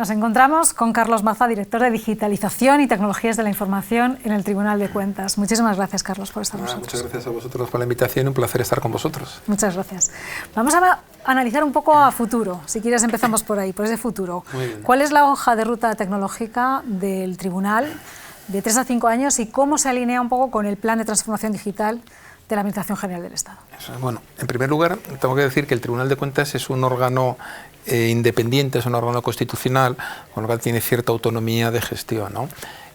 Nos encontramos con Carlos Maza, director de Digitalización y Tecnologías de la Información en el Tribunal de Cuentas. Muchísimas gracias, Carlos, por estar con nosotros. Muchas gracias a vosotros por la invitación y un placer estar con vosotros. Muchas gracias. Vamos a analizar un poco a futuro. Si quieres empezamos por ahí, por ese futuro. Muy bien. ¿Cuál es la hoja de ruta tecnológica del Tribunal de 3 a 5 años y cómo se alinea un poco con el plan de transformación digital de la Administración General del Estado? Bueno, en primer lugar, tengo que decir que el Tribunal de Cuentas es un órgano independiente, es un órgano constitucional, con lo cual tiene cierta autonomía de gestión, ¿no?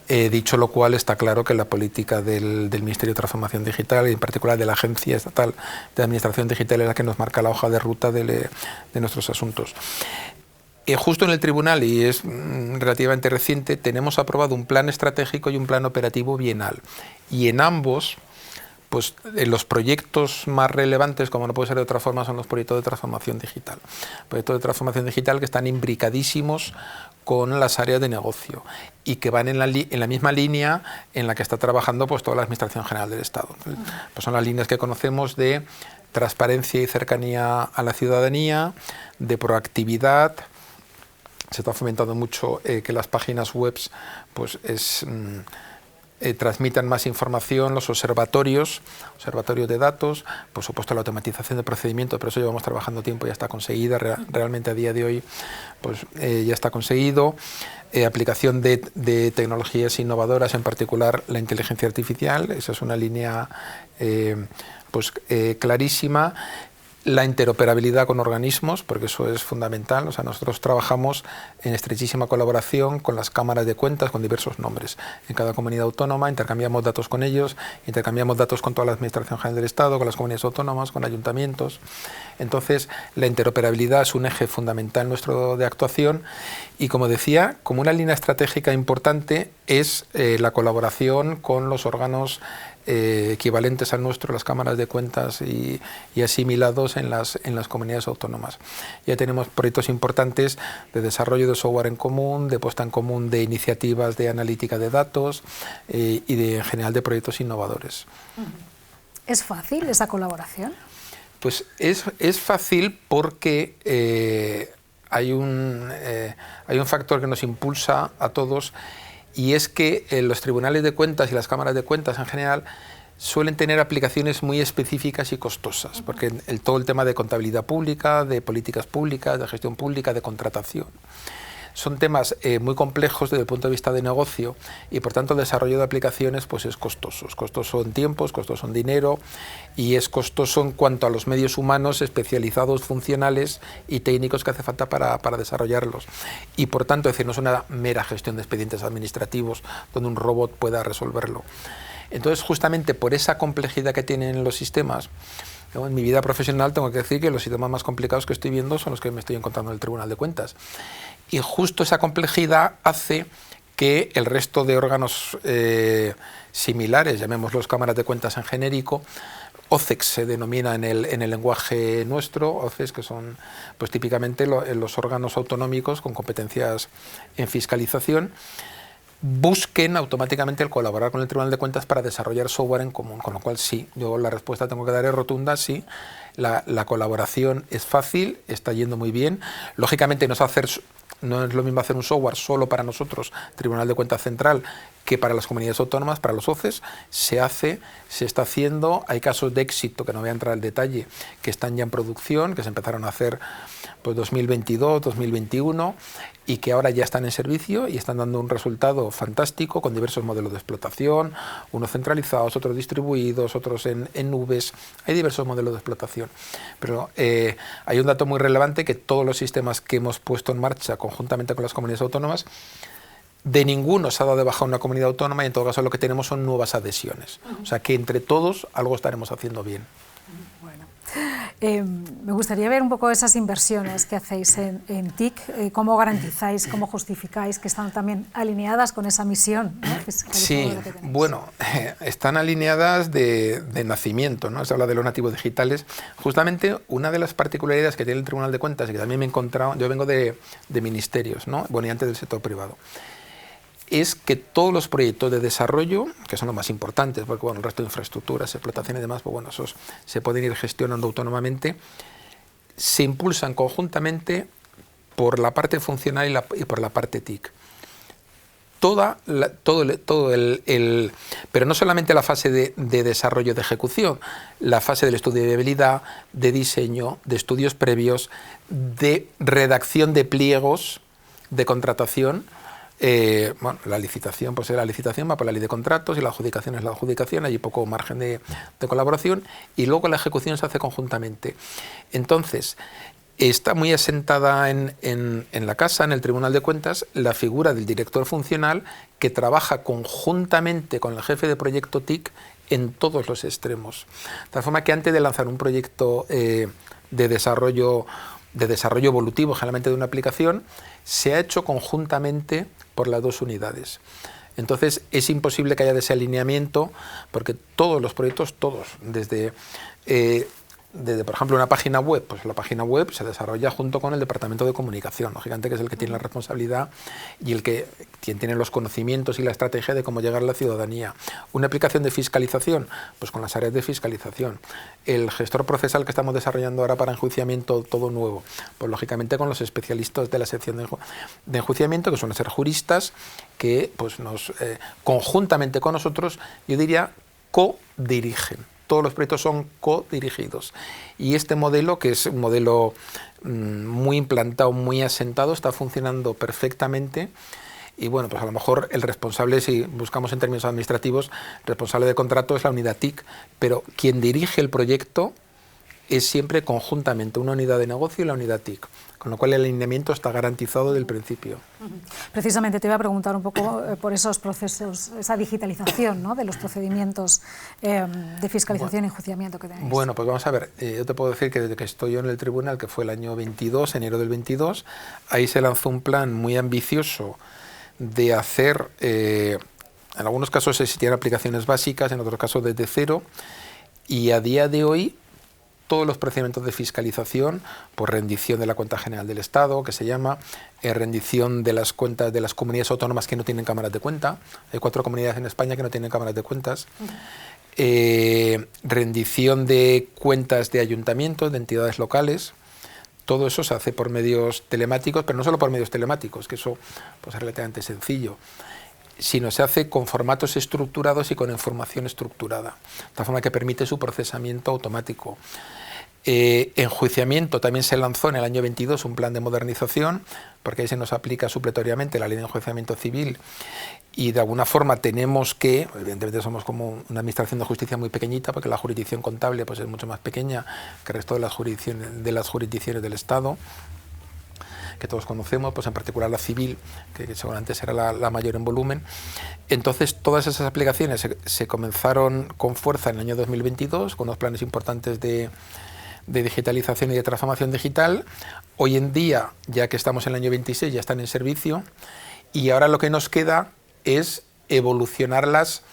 Dicho lo cual, está claro que la política del Ministerio de Transformación Digital y en particular de la Agencia Estatal de Administración Digital es la que nos marca la hoja de ruta de nuestros asuntos. Justo en el Tribunal, y es relativamente reciente, tenemos aprobado un plan estratégico y un plan operativo bienal. Y en ambos, pues los proyectos más relevantes, como no puede ser de otra forma, son los proyectos de transformación digital. Proyectos de transformación digital que están imbricadísimos con las áreas de negocio y que van en la misma línea en la que está trabajando pues toda la Administración General del Estado. Pues son las líneas que conocemos de transparencia y cercanía a la ciudadanía, de proactividad. Se está fomentando mucho que las páginas web pues transmitan más información, los observatorios de datos, por supuesto la automatización de procedimientos, pero eso llevamos trabajando tiempo, ya está conseguida, realmente a día de hoy pues, ya está conseguido. Aplicación de tecnologías innovadoras, en particular la inteligencia artificial, esa es una línea clarísima. La interoperabilidad con organismos, porque eso es fundamental. O sea, nosotros trabajamos en estrechísima colaboración con las cámaras de cuentas con diversos nombres. En cada comunidad autónoma intercambiamos datos con ellos, intercambiamos datos con toda la Administración General del Estado, con las comunidades autónomas, con ayuntamientos. Entonces, la interoperabilidad es un eje fundamental nuestro de actuación y, como decía, como una línea estratégica importante es la colaboración con los órganos equivalentes al nuestro, las cámaras de cuentas y asimilados en las comunidades autónomas. Ya tenemos proyectos importantes de desarrollo de software en común, de puesta en común de iniciativas de analítica de datos y en general de proyectos innovadores. ¿Es fácil esa colaboración? Pues es fácil porque hay un factor que nos impulsa a todos. Y es que los tribunales de cuentas y las cámaras de cuentas en general suelen tener aplicaciones muy específicas y costosas, porque todo el tema de contabilidad pública, de políticas públicas, de gestión pública, de contratación, son temas muy complejos desde el punto de vista de negocio y por tanto el desarrollo de aplicaciones pues es costoso. Es costoso en tiempos, costoso en dinero y es costoso en cuanto a los medios humanos especializados, funcionales y técnicos que hace falta para desarrollarlos. Y por tanto, es decir, no es una mera gestión de expedientes administrativos donde un robot pueda resolverlo. Entonces, justamente por esa complejidad que tienen los sistemas, en mi vida profesional tengo que decir que los sistemas más complicados que estoy viendo son los que me estoy encontrando en el Tribunal de Cuentas. Y justo esa complejidad hace que el resto de órganos similares, llamémoslos cámaras de cuentas en genérico, OCEX se denomina en el lenguaje nuestro, OCEX, que son pues típicamente los órganos autonómicos con competencias en fiscalización, busquen automáticamente el colaborar con el Tribunal de Cuentas para desarrollar software en común, con lo cual sí, yo la respuesta tengo que dar es rotunda, sí, la colaboración es fácil, está yendo muy bien, lógicamente no es lo mismo hacer un software solo para nosotros, Tribunal de Cuentas Central, que para las comunidades autónomas, para los OCEs, se está haciendo, hay casos de éxito, que no voy a entrar al detalle, que están ya en producción, que se empezaron a hacer pues 2022, 2021, y que ahora ya están en servicio y están dando un resultado fantástico con diversos modelos de explotación, unos centralizados, otros distribuidos, otros en nubes, hay diversos modelos de explotación. Pero hay un dato muy relevante, que todos los sistemas que hemos puesto en marcha conjuntamente con las comunidades autónomas, de ninguno se ha dado de baja una comunidad autónoma y en todo caso lo que tenemos son nuevas adhesiones. O sea que entre todos algo estaremos haciendo bien. Bueno. Me gustaría ver un poco esas inversiones que hacéis en TIC, cómo garantizáis, cómo justificáis que están también alineadas con esa misión, ¿no? Sí, bueno, están alineadas de nacimiento, ¿no? Se habla de los nativos digitales. Justamente una de las particularidades que tiene el Tribunal de Cuentas, y que también me he encontrado, yo vengo de ministerios, ¿no? Bueno, y antes del sector privado, es que todos los proyectos de desarrollo, que son los más importantes, porque bueno, el resto de infraestructuras, explotación y demás, pues bueno, esos se pueden ir gestionando autónomamente, se impulsan conjuntamente por la parte funcional y por la parte TIC. Pero no solamente la fase de desarrollo de ejecución, la fase del estudio de viabilidad, de diseño, de estudios previos, de redacción de pliegos de contratación. Bueno, la licitación, pues la licitación va por la ley de contratos y la adjudicación es la adjudicación, hay poco margen de colaboración, y luego la ejecución se hace conjuntamente. Entonces, está muy asentada en la casa, en el Tribunal de Cuentas, la figura del director funcional que trabaja conjuntamente con el jefe de proyecto TIC en todos los extremos. De tal forma que antes de lanzar un proyecto de desarrollo evolutivo, generalmente de una aplicación, se ha hecho conjuntamente por las dos unidades. Entonces es imposible que haya desalineamiento, porque todos los proyectos, desde por ejemplo, una página web, pues la página web se desarrolla junto con el departamento de comunicación, lógicamente, que es el que tiene la responsabilidad y quien tiene los conocimientos y la estrategia de cómo llegar a la ciudadanía. Una aplicación de fiscalización, pues con las áreas de fiscalización. El gestor procesal que estamos desarrollando ahora para enjuiciamiento, todo nuevo, pues lógicamente con los especialistas de la sección de enjuiciamiento, que suelen ser juristas, que pues conjuntamente con nosotros, yo diría, co-dirigen. Todos los proyectos son co-dirigidos. Y este modelo, que es un modelo muy implantado, muy asentado, está funcionando perfectamente. Y bueno, pues a lo mejor el responsable, si buscamos en términos administrativos, responsable de contrato es la unidad TIC, pero quien dirige el proyecto es siempre conjuntamente una unidad de negocio y la unidad TIC, con lo cual el alineamiento está garantizado desde el principio. Precisamente te iba a preguntar un poco por esos procesos, esa digitalización, ¿no?, de los procedimientos de fiscalización y enjuiciamiento que tenéis. Bueno, pues vamos a ver, yo te puedo decir que desde que estoy yo en el tribunal, que fue el año 22, enero del 22, ahí se lanzó un plan muy ambicioso de hacer, en algunos casos existían aplicaciones básicas, en otros casos desde cero, y a día de hoy todos los procedimientos de fiscalización, por rendición de la cuenta general del Estado, que se llama, rendición de las cuentas de las comunidades autónomas que no tienen cámaras de cuenta, hay 4 comunidades en España que no tienen cámaras de cuentas, rendición de cuentas de ayuntamientos, de entidades locales, todo eso se hace por medios telemáticos, pero no solo por medios telemáticos, que eso pues, es relativamente sencillo, sino se hace con formatos estructurados y con información estructurada, de tal forma que permite su procesamiento automático. Enjuiciamiento también se lanzó en el año 22 un plan de modernización, porque ahí se nos aplica supletoriamente la ley de enjuiciamiento civil y de alguna forma tenemos que, evidentemente somos como una administración de justicia muy pequeñita, porque la jurisdicción contable pues, es mucho más pequeña que el resto de las jurisdicciones del Estado, que todos conocemos, pues en particular la civil, que seguramente será la mayor en volumen. Entonces, todas esas aplicaciones se comenzaron con fuerza en el año 2022, con unos planes importantes de digitalización y de transformación digital. Hoy en día, ya que estamos en el año 26, ya están en servicio, y ahora lo que nos queda es evolucionarlas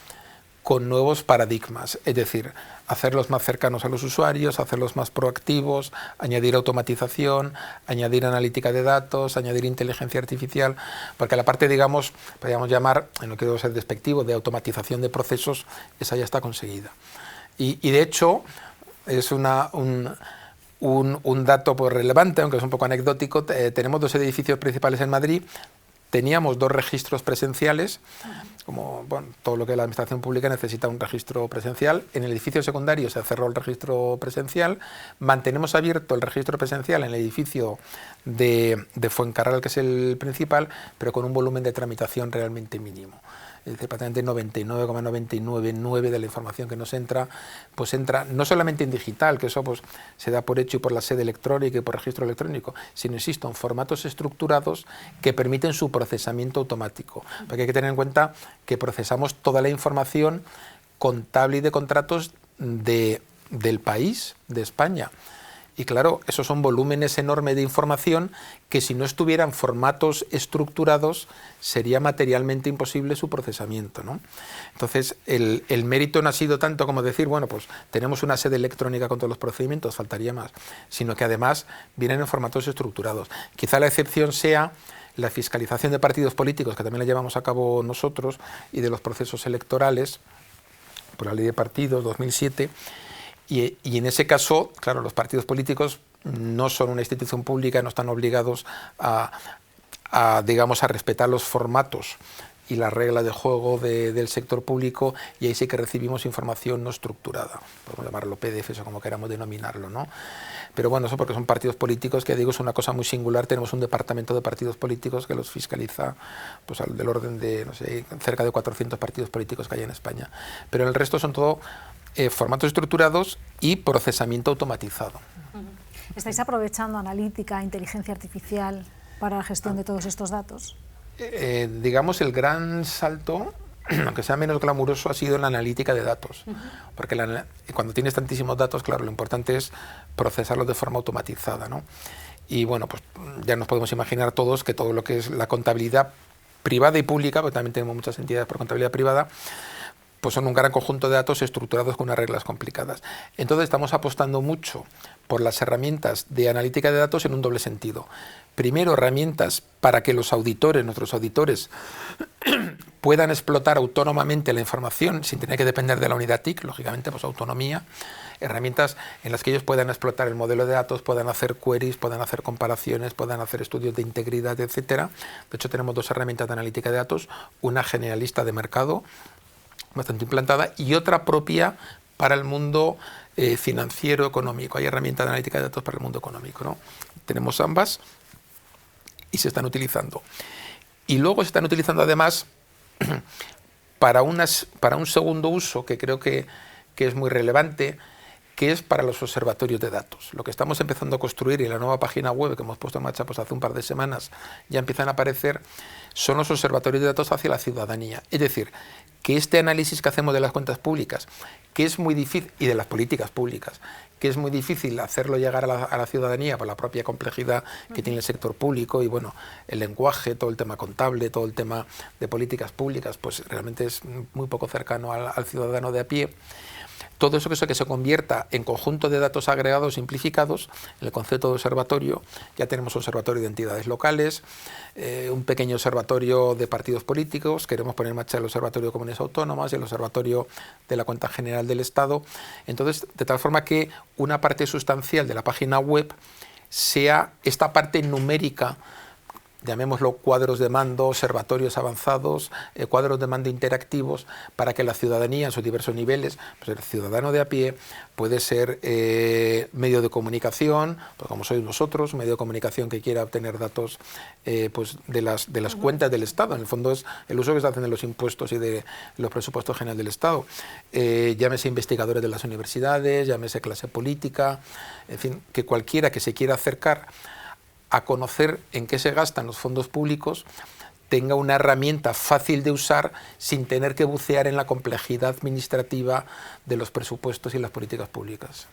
con nuevos paradigmas, es decir, hacerlos más cercanos a los usuarios, hacerlos más proactivos, añadir automatización, añadir analítica de datos, añadir inteligencia artificial, porque la parte, digamos, podríamos llamar, no quiero ser despectivo, de automatización de procesos, esa ya está conseguida. Y de hecho, es un dato pues, relevante, aunque es un poco anecdótico, tenemos 2 edificios principales en Madrid, teníamos 2 registros presenciales, como bueno, todo lo que la administración pública necesita un registro presencial. En el edificio secundario se cerró el registro presencial, mantenemos abierto el registro presencial en el edificio de Fuencarral, que es el principal, pero con un volumen de tramitación realmente mínimo. Es decir, prácticamente 99,999 de la información que nos entra, pues entra no solamente en digital, que eso pues, se da por hecho y por la sede electrónica y por registro electrónico, sino, insisto, en formatos estructurados que permiten su procesamiento automático. Porque hay que tener en cuenta que procesamos toda la información contable y de contratos del país, de España. Y claro, esos son volúmenes enormes de información que si no estuvieran formatos estructurados sería materialmente imposible su procesamiento, ¿no? Entonces, el mérito no ha sido tanto como decir, bueno, pues tenemos una sede electrónica con todos los procedimientos, faltaría más, sino que además vienen en formatos estructurados. Quizá la excepción sea la fiscalización de partidos políticos, que también la llevamos a cabo nosotros, y de los procesos electorales, por la ley de partidos 2007, y en ese caso, claro, los partidos políticos no son una institución pública, no están obligados digamos, a respetar los formatos y las reglas de juego del sector público, y ahí sí que recibimos información no estructurada, podemos llamarlo PDFs o como queramos denominarlo, ¿no? Pero bueno, eso porque son partidos políticos, que digo, es una cosa muy singular. Tenemos un departamento de partidos políticos que los fiscaliza, pues del orden de, no sé, cerca de 400 partidos políticos que hay en España. Pero el resto son todo formatos estructurados y procesamiento automatizado. ¿Estáis aprovechando analítica, inteligencia artificial para la gestión de todos estos datos? Digamos, el gran salto, aunque sea menos glamuroso, ha sido en la analítica de datos. Porque cuando tienes tantísimos datos, claro, lo importante es procesarlos de forma automatizada, ¿no? Y bueno, pues ya nos podemos imaginar todos que todo lo que es la contabilidad privada y pública, porque también tenemos muchas entidades por contabilidad privada, pues son un gran conjunto de datos estructurados con unas reglas complicadas. Entonces estamos apostando mucho por las herramientas de analítica de datos en un doble sentido. Primero, herramientas para que los auditores, nuestros auditores, puedan explotar autónomamente la información sin tener que depender de la unidad TIC, lógicamente, pues autonomía. Herramientas en las que ellos puedan explotar el modelo de datos, puedan hacer queries, puedan hacer comparaciones, puedan hacer estudios de integridad, etcétera. De hecho, tenemos dos herramientas de analítica de datos, una generalista de mercado, bastante implantada, y otra propia para el mundo financiero, económico. Hay herramientas de analítica de datos para el mundo económico, ¿no? Tenemos ambas y se están utilizando. Y luego se están utilizando además para un segundo uso que creo que es muy relevante, que es para los observatorios de datos. Lo que estamos empezando a construir, y la nueva página web que hemos puesto en marcha pues hace un par de semanas ya empiezan a aparecer, son los observatorios de datos hacia la ciudadanía. Es decir, que este análisis que hacemos de las cuentas públicas, que es muy difícil, y de las políticas públicas, que es muy difícil hacerlo llegar a la ciudadanía por la propia complejidad que tiene el sector público y bueno, el lenguaje, todo el tema contable, todo el tema de políticas públicas, pues realmente es muy poco cercano al ciudadano de a pie. Todo eso que se convierta en conjunto de datos agregados simplificados, en el concepto de observatorio. Ya tenemos observatorio de entidades locales, un pequeño observatorio de partidos políticos, queremos poner en marcha el observatorio de comunidades autónomas y el observatorio de la cuenta general del Estado. Entonces, de tal forma que una parte sustancial de la página web sea esta parte numérica, llamémoslo cuadros de mando, observatorios avanzados, cuadros de mando interactivos, para que la ciudadanía en sus diversos niveles, pues el ciudadano de a pie puede ser medio de comunicación, pues como sois vosotros, medio de comunicación que quiera obtener datos pues de las cuentas del Estado. En el fondo es el uso que se hacen de los impuestos y de los presupuestos generales del Estado. Llámese investigadores de las universidades, llámese clase política, en fin, que cualquiera que se quiera acercar a conocer en qué se gastan los fondos públicos tenga una herramienta fácil de usar sin tener que bucear en la complejidad administrativa de los presupuestos y las políticas públicas.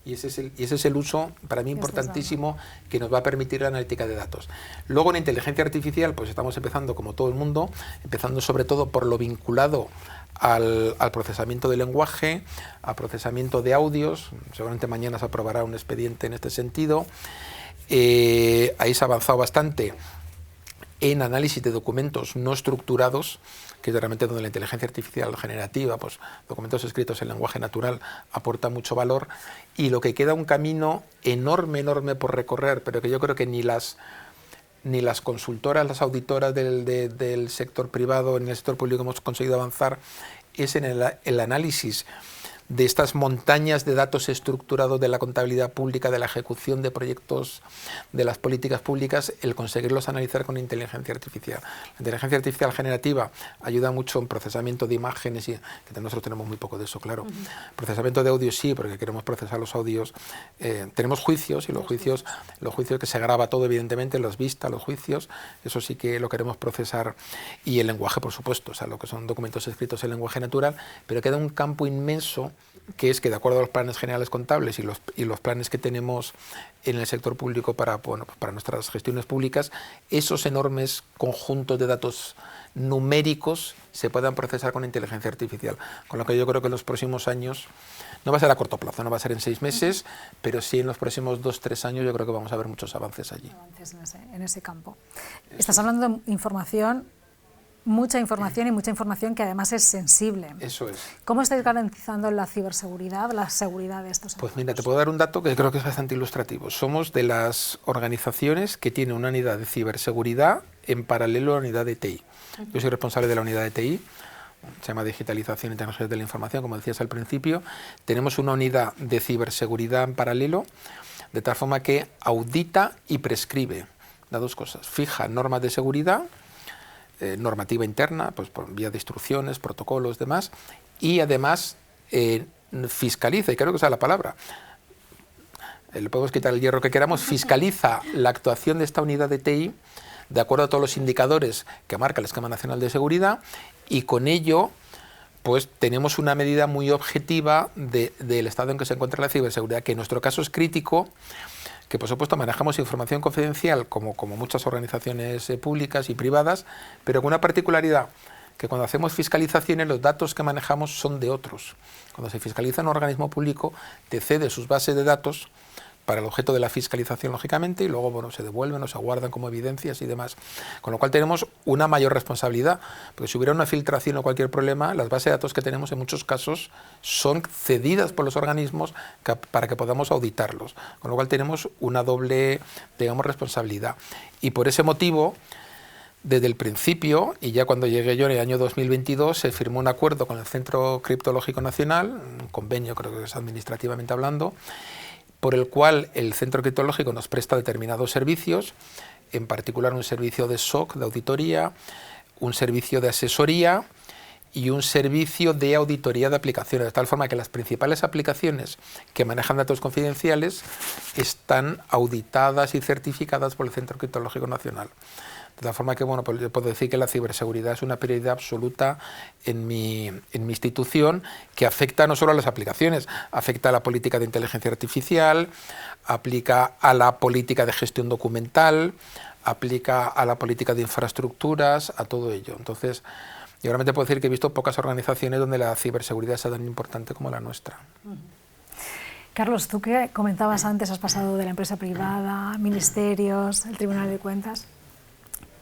Y ese es el uso, para mí, importantísimo, que nos va a permitir la analítica de datos. Luego, en inteligencia artificial, pues estamos empezando, como todo el mundo, empezando sobre todo por lo vinculado al procesamiento de lenguaje, al procesamiento de audios. Seguramente mañana se aprobará un expediente en este sentido. Ahí se ha avanzado bastante en análisis de documentos no estructurados, que es realmente donde la inteligencia artificial generativa, pues documentos escritos en lenguaje natural, aporta mucho valor. Y lo que queda un camino enorme por recorrer, pero que yo creo que ni las consultoras, las auditoras del sector privado, en el sector público hemos conseguido avanzar, es en el análisis de estas montañas de datos estructurados de la contabilidad pública, de la ejecución de proyectos, de las políticas públicas, el conseguirlos analizar con inteligencia artificial. La inteligencia artificial generativa ayuda mucho en procesamiento de imágenes, y que nosotros tenemos muy poco de eso, claro. Procesamiento de audios sí, porque queremos procesar los audios. Tenemos juicios, y los juicios que se graba todo, evidentemente, las vistas, los juicios, eso sí que lo queremos procesar. Y el lenguaje, por supuesto, o sea, lo que son documentos escritos en lenguaje natural, pero queda un campo inmenso, que es que de acuerdo a los planes generales contables y los planes que tenemos en el sector público para nuestras gestiones públicas, esos enormes conjuntos de datos numéricos se puedan procesar con inteligencia artificial. Con lo que yo creo que en los próximos años, no va a ser a corto plazo, no va a ser en 6 meses, pero sí en los próximos 2-3 años yo creo que vamos a ver muchos avances allí. Avances en ese campo. Estás hablando de información mucha información y mucha información que además es sensible. Eso es. ¿Cómo estáis garantizando la ciberseguridad, la seguridad de estos Pues entornos? mira, te puedo dar un dato que creo que es bastante ilustrativo. Somos de las organizaciones que tienen una unidad de ciberseguridad en paralelo a la unidad de TI. Yo soy responsable de la unidad de TI, se llama Digitalización y Tecnologías de la Información, como decías al principio. Tenemos una unidad de ciberseguridad en paralelo, de tal forma que audita y prescribe. Da dos cosas: fija normas de seguridad, normativa interna, pues por vía de instrucciones, protocolos, demás, y además fiscaliza, y creo que esa es la palabra, le podemos quitar el hierro que queramos, fiscaliza la actuación de esta unidad de TI de acuerdo a todos los indicadores que marca el Esquema Nacional de Seguridad, y con ello pues tenemos una medida muy objetiva del estado en que se encuentra la ciberseguridad, que en nuestro caso es crítico, que por supuesto manejamos información confidencial como muchas organizaciones públicas y privadas, pero con una particularidad, que cuando hacemos fiscalizaciones los datos que manejamos son de otros. Cuando se fiscaliza un organismo público, te cede sus bases de datos para el objeto de la fiscalización, lógicamente, y luego bueno, se devuelven o se guardan como evidencias y demás. Con lo cual tenemos una mayor responsabilidad, porque si hubiera una filtración o cualquier problema, las bases de datos que tenemos en muchos casos son cedidas por los organismos para que podamos auditarlos. Con lo cual tenemos una doble, digamos, responsabilidad. Y por ese motivo, desde el principio, y ya cuando llegué yo en el año 2022, se firmó un acuerdo con el Centro Criptológico Nacional, un convenio, creo que es administrativamente hablando, por el cual el Centro Criptológico nos presta determinados servicios, en particular un servicio de SOC, de auditoría, un servicio de asesoría y un servicio de auditoría de aplicaciones, de tal forma que las principales aplicaciones que manejan datos confidenciales están auditadas y certificadas por el Centro Criptológico Nacional. De tal forma que, bueno, pues yo puedo decir que la ciberseguridad es una prioridad absoluta en mi institución, que afecta no solo a las aplicaciones, afecta a la política de inteligencia artificial, aplica a la política de gestión documental, aplica a la política de infraestructuras, a todo ello. Entonces, yo realmente puedo decir que he visto pocas organizaciones donde la ciberseguridad sea tan importante como la nuestra. Carlos, tú que comentabas antes, has pasado de la empresa privada, ministerios, el Tribunal de Cuentas.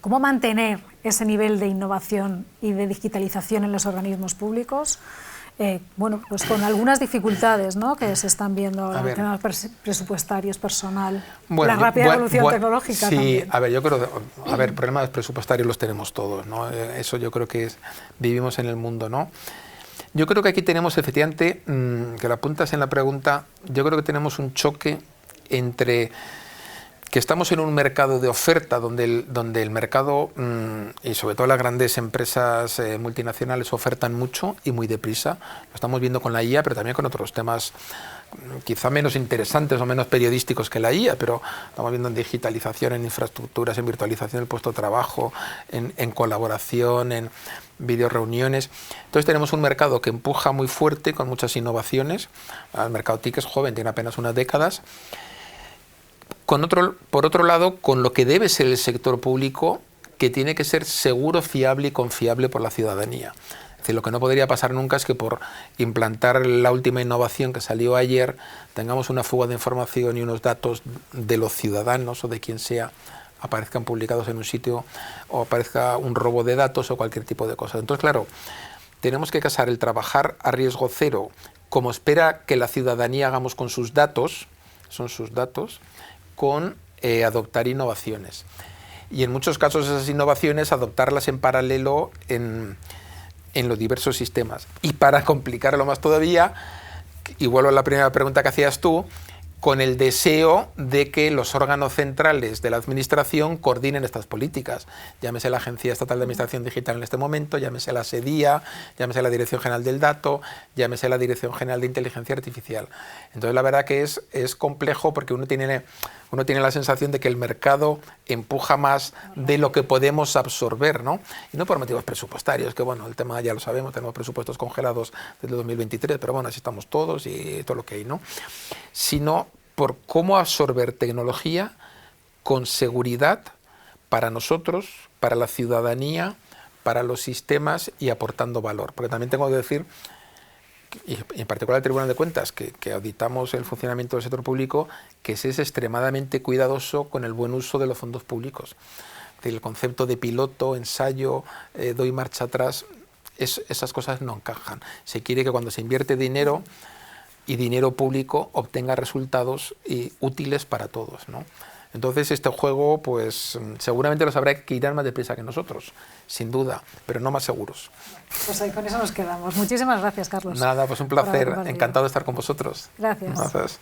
¿Cómo mantener ese nivel de innovación y de digitalización en los organismos públicos? Bueno, pues con algunas dificultades, ¿no?, que se están viendo ahora, en temas presupuestarios, personal, la rápida evolución tecnológica sí, también. A ver, yo creo, problemas presupuestarios los tenemos todos, ¿no? Eso yo creo que vivimos en el mundo, ¿no? Yo creo que aquí tenemos efectivamente, que lo apuntas en la pregunta, yo creo que tenemos un choque entre que estamos en un mercado de oferta donde el mercado y sobre todo las grandes empresas multinacionales ofertan mucho y muy deprisa. Lo estamos viendo con la IA, pero también con otros temas quizá menos interesantes o menos periodísticos que la IA, pero estamos viendo en digitalización, en infraestructuras, en virtualización del puesto de trabajo, en colaboración, en videoreuniones. Entonces tenemos un mercado que empuja muy fuerte con muchas innovaciones. El mercado TIC es joven, tiene apenas unas décadas. Por otro lado, con lo que debe ser el sector público, que tiene que ser seguro, fiable y confiable por la ciudadanía. Es decir, lo que no podría pasar nunca es que por implantar la última innovación que salió ayer, tengamos una fuga de información y unos datos de los ciudadanos o de quien sea aparezcan publicados en un sitio o aparezca un robo de datos o cualquier tipo de cosa. Entonces, claro, tenemos que casar el trabajar a riesgo cero, como espera que la ciudadanía hagamos con sus datos, son sus datos, con adoptar innovaciones. Y en muchos casos esas innovaciones adoptarlas en paralelo en los diversos sistemas. Y para complicarlo más todavía, y vuelvo a la primera pregunta que hacías tú, con el deseo de que los órganos centrales de la administración coordinen estas políticas. Llámese la Agencia Estatal de Administración Digital en este momento, llámese la SEDIA, llámese la Dirección General del Dato, llámese la Dirección General de Inteligencia Artificial. Entonces la verdad que es complejo porque uno tiene la sensación de que el mercado empuja más de lo que podemos absorber, ¿no? Y no por motivos presupuestarios, que bueno, el tema ya lo sabemos, tenemos presupuestos congelados desde 2023, pero bueno, así estamos todos y todo lo que hay, ¿no? Sino por cómo absorber tecnología con seguridad para nosotros, para la ciudadanía, para los sistemas y aportando valor. Porque también tengo que decir, y en particular el Tribunal de Cuentas, que auditamos el funcionamiento del sector público, que se es extremadamente cuidadoso con el buen uso de los fondos públicos. El concepto de piloto, ensayo, doy marcha atrás, esas cosas no encajan. Se quiere que cuando se invierte dinero y dinero público obtenga resultados útiles para todos, ¿no? Entonces este juego, pues seguramente los habrá que irán más deprisa que nosotros, sin duda, pero no más seguros. Pues ahí con eso nos quedamos. Muchísimas gracias, Carlos. Nada, pues un placer, encantado de estar con vosotros. Gracias. Gracias.